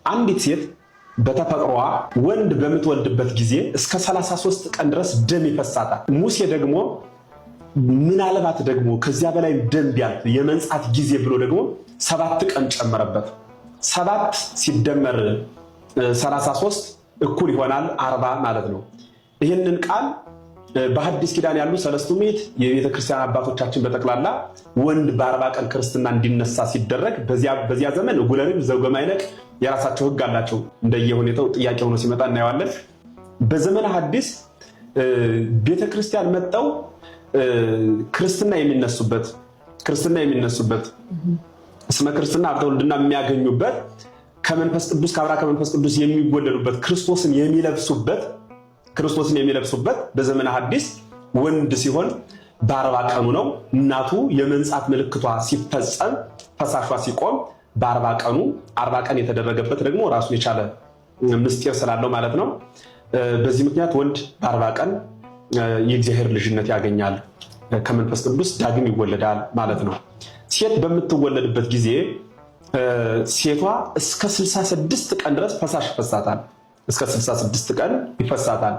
አንዲት ሴት በተፈጥሮዋ ወንድ በምትወልድበት ጊዜ እስከ 33 ቀን ድረስ ደም ይፈሳታል። ሙሴ ደግሞ ምናልባት ደግሞ ከዚያ በላይ ደም ቢያልፍ የመንጻት ጊዜ ብሎ ደግሞ 7 ቀን ጨመረበት። 7 ሲደመር 33 እኩል ይሆናል 40 ማለት ነው። ይህንን ቃል በሐዲስ ኪዳን ያሉ ሰለስቱ ምዕት የቤተ ክርስቲያን አባቶቻችን በጠቅላላ ወንድ በ40 ቀን ክርስትና እንዲነሳ ሲደረግ በዚያ ዘመን ጉለሪም ዘውገማይነቅ የራሳቸው ሕግ አላቸው። እንደየሁኔታው ጥያቄ ሆኖ ሲመጣ እናየዋለን። በዘመነ ሐዲስ ቤተ ክርስቲያን መጣው ክርስትና የሚነሱበት እስመ ክርስትና ሀብተ ውልድና የሚያገኙበት ከመንፈስ ቅዱስ ከአብራ ከመንፈስ ቅዱስ የሚወለዱበት ክርስቶስን የሚለብሱበት በዘመነ ሐዲስ ወንድ ሲሆን በ40 ቀኑ ነው። እናቱ የመንጻት ምልክቷ ሲፈጸም ፈሳሿ ሲቆም በ40 ቀኑ 40 ቀን የተደረገበት ደግሞ ራሱን የቻለ ምስጢር ስላለው ማለት ነው። በዚህ ምክንያት ወንድ በ40 ቀን የእግዚአብሔር ልጅነት ያገኛል፣ ከመንፈስ ቅዱስ ዳግም ይወለዳል ማለት ነው። ሴት በምትወለድበት ጊዜ ሴቷ እስከ 66 ቀን ድረስ ፈሳሽ ይፈሳታል። እስከ 66 ቀን ይፈሳታል።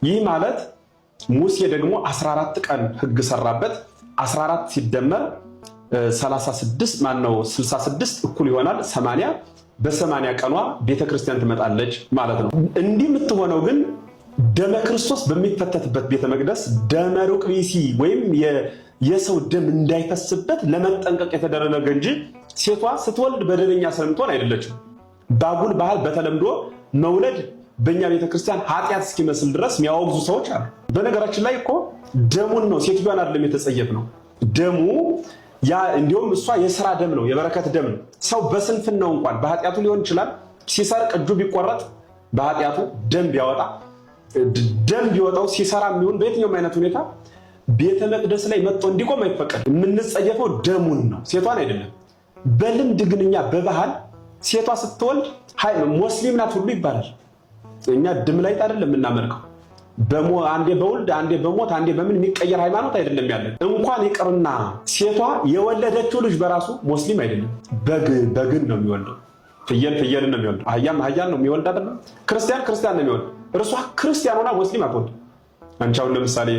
ይህ ማለት ሙሴ ደግሞ 14 ቀን ሕግ ሰራበት። 14 ሲደመር 36 ማነው 66 እኩል ይሆናል 80። በ80 ቀኗ ቤተክርስቲያን ትመጣለች ማለት ነው። እንዲህ የምትሆነው ግን ደመ ክርስቶስ በሚፈተትበት ቤተ መቅደስ ደመ ሩቅ ብእሲ ወይም የሰው ደም እንዳይፈስበት ለመጠንቀቅ የተደረገ እንጂ ሴቷ ስትወልድ በደለኛ ስለምትሆን አይደለችም። ባጉል ባህል በተለምዶ መውለድ በእኛ ቤተክርስቲያን ኃጢአት እስኪመስል ድረስ የሚያወግዙ ሰዎች አሉ። በነገራችን ላይ እኮ ደሙን ነው ሴትዮዋን አይደለም የተጸየፍ ነው። ደሙ ያ እንዲሁም እሷ የሥራ ደም ነው፣ የበረከት ደም ነው። ሰው በስንፍናው እንኳን በኃጢአቱ ሊሆን ይችላል ሲሰርቅ እጁ ቢቆረጥ በኃጢአቱ ደም ቢወጣው ሲሰራ የሚሆን በየትኛውም አይነት ሁኔታ ቤተ መቅደስ ላይ መጥቶ እንዲቆም አይፈቀድም። የምንጸየፈው ደሙን ነው፣ ሴቷን አይደለም። በልምድ ግን እኛ በባህል ሴቷ ስትወልድ ሙስሊም ናት ሁሉ ይባላል። እኛ ድም ላይ አይደለም የምናመልከው። አንዴ በውልድ አንዴ በሞት አንዴ በምን የሚቀየር ሃይማኖት አይደለም ያለን። እንኳን ይቅርና ሴቷ የወለደችው ልጅ በራሱ ሙስሊም አይደለም። በግን ነው የሚወልደው፣ ፍየልን ነው የሚወልደው፣ አህያን ነው የሚወልድ አይደለም። ክርስቲያን ነው የሚወልድ። እርሷ ክርስቲያን ሆና ሙስሊም አትወልድ። አንቺ አሁን ለምሳሌ